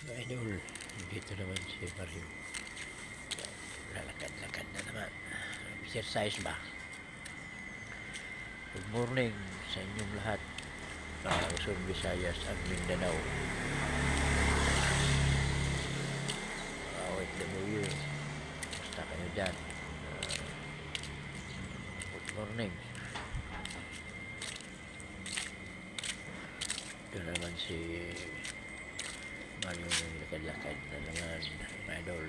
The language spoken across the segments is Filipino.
Mga idol, dito naman si Mario. Lalakad-lakad na naman. Exercise ba? Good morning sa inyong lahat. Luzon, Visayas at Mindanao. OFW. Basta kayo dyan. Good morning. Ito naman si Mario ng lakad-lakad na naman. Mga idol.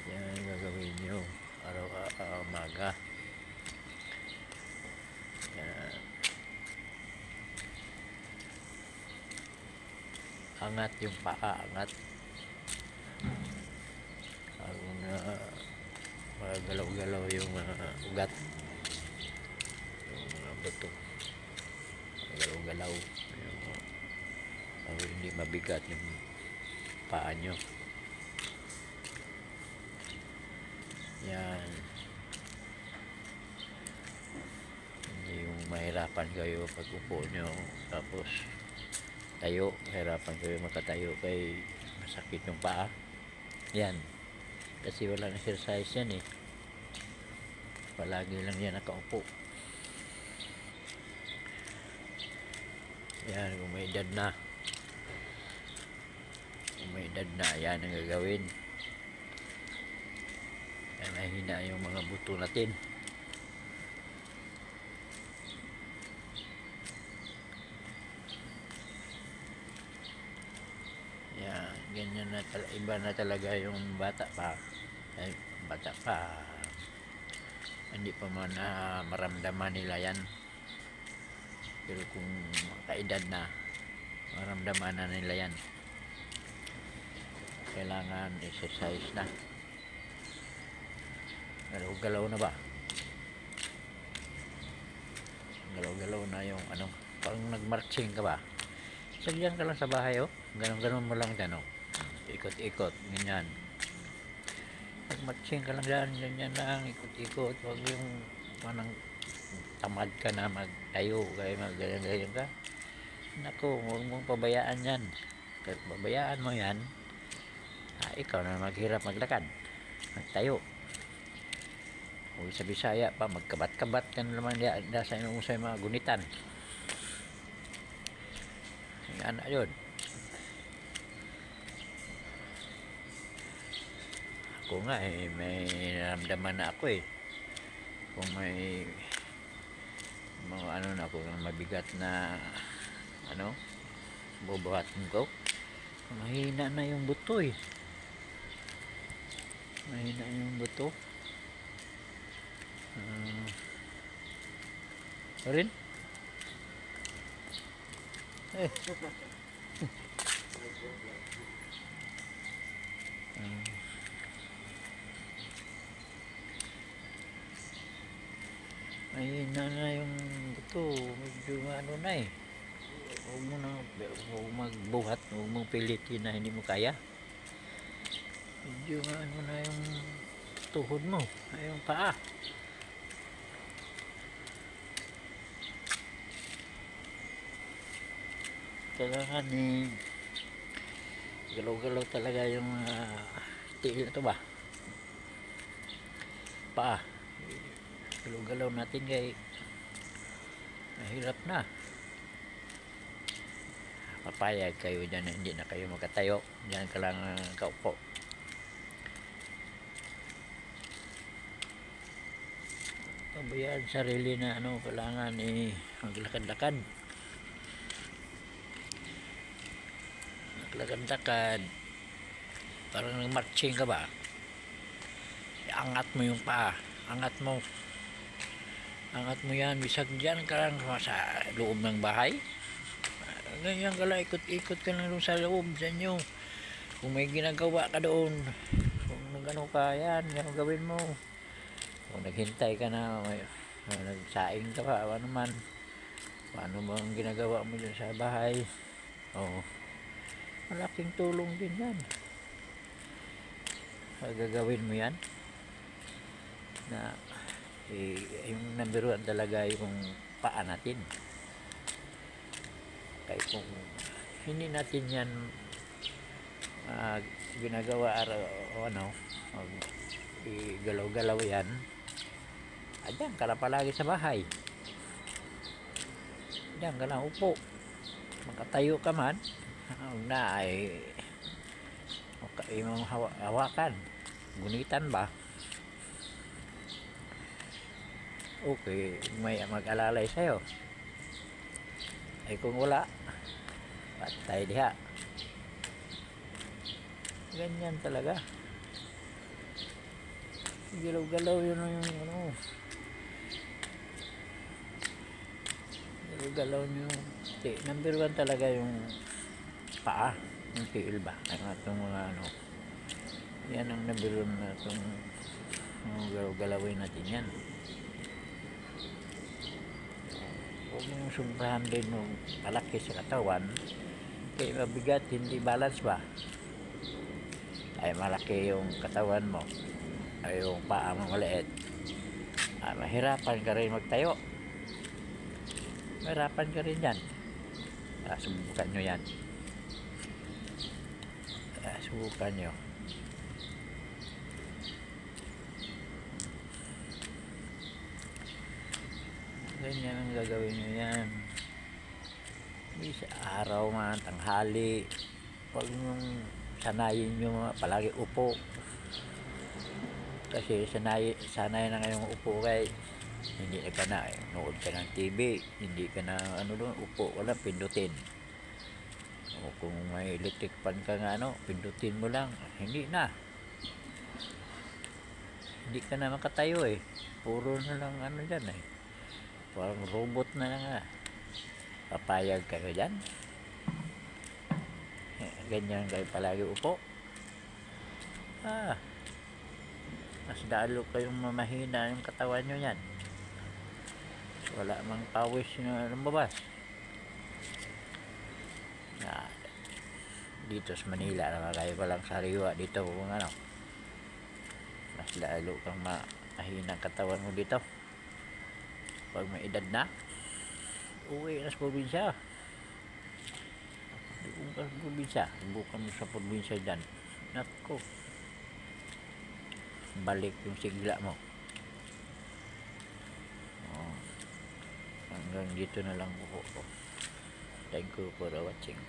Yan gagawin nyo araw-araw umaga. Yan. Angat yung paa, angat. Parang magalaw-galaw yung ugat. Yung buto. Magalaw-galaw. Para hindi mabigat yung paa nyo. Yan. Hindi yung mahirapan kayo pag upo nyo. Tapos tayo. Mahirapan kayo makatayo kay masakit yung paa. Yan. Kasi walang exercise yan eh. Palagi lang yan nakaupo. Yan. Kung may edad na. Kung may edad na. Yan ang gagawin. Mahina yung mga buto natin. Yan, ganyan na iba na talaga yung bata pa. Ay, bata pa. Hindi pa man maramdaman nila yan. Pero kung kaedad na, maramdaman na nila yan. Kailangan exercise na. Galaw-galaw na ba? Galaw-galaw na yung ano, parang nagmarching ka ba? Sagyan ka lang sa bahay oh. Ganon-ganon mo lang dyan oh. Ikot-ikot, ganyan. Nagmarching ka lang dyan, ganyan lang, ikot-ikot. Huwag yung manang tamad ka na magtayo, kaya magganyan-ganyan ka. Naku, huwag mong pabayaan yan. Kahit pabayaan mo yan, ikaw na maghirap maglakad, magtayo. O sa Bisaya pa, magkabat-kabat ka naman sa inong sa mga gunitan. Yan na yun. Ako nga eh, may naramdaman na ako eh. Kung may mga ano na ako, mabigat na ano, bubuhatin ko. Mahina na yung buto eh. Mahina yung buto. Rin? Eh. Mahina na yung buto. Medyo ano na eh. Huwag magbuhat. Huwag mong pilitin na hindi mo kaya. Medyo ano na yung tuhod mo. Yung paa. Kailangan eh galaw-galaw talaga yung tiil na to ba, paa. Galaw-galaw natin kay mahirap na. Papayag kayo dyan na hindi na kayo makatayo, dyan ka lang kaupo. Pabayaan sarili na ano, kailangan eh maglakad-lakad. Maglakad-lakad. Parang nag-marching ka ba? Angat mo yung paa. Angat mo yan. Bisag dyan ka lang sa loob ng bahay. Ganyan ka lang. Ikot-ikot ka lang sa loob sa inyo. Kung may ginagawa ka doon, kung nag-ano ka, yan gawin mo. Kung naghintay ka na, nagsaing ka pa, ano man, paano mo ang ginagawa mo dyan sa bahay. Malaking tulong din yan. Gagawin mo yan na Yung number one talaga yung paa natin. Kaya kung hindi natin yan ginagawa o igalaw-galaw yan, diyan ka lang palagi sa bahay, diyan ka lang upo, makatayo ka man na ay imong hawakan, gunitan ba, okay, may mag-alalay sa'yo. Ay kung wala, patay diha. Ganyan talaga. Galaw-galaw yun yung galaw nyo. Number one talaga yung paa, yung tiil ba, ang atong mga yan ang number one na itong galaw-galawin natin yan. Huwag mong sobrahan din ng palaki sa katawan, kaya mabigat, hindi balance ba, ay malaki yung katawan mo, ay yung paa mo maliit, mahirapan ka rin magtayo, mahirapan ka rin yan. Subukan nyo yan, subukan nyo. Ganyan ang gagawin nyo yan. Sa araw man, tanghali, huwag nyong sanayin nyo palagi upo, kasi sanay na ngayong upo, kay hindi ka na nood ka ng TV, hindi ka na doon, upo, wala pindutin. O kung may electric fan ka nga pindutin mo lang, hindi ka na makatayo puro na lang dyan parang robot na lang papayag kayo dyan. Ganyan kayo palagi upo, mas lalo kayong mamahina yung katawan nyo yan, wala mang pawis na lumabas. Dito sa Manila naman kayo palang sariwa dito kung mas lalo kang mahina katawan mo dito. Pag may edad na, uwi na sa probinsya. Doon ka sa probinsya, subukan mo sa probinsya dyan, nako, balik yung sigla mo. Hanggang dito na lang po. Thank you for watching.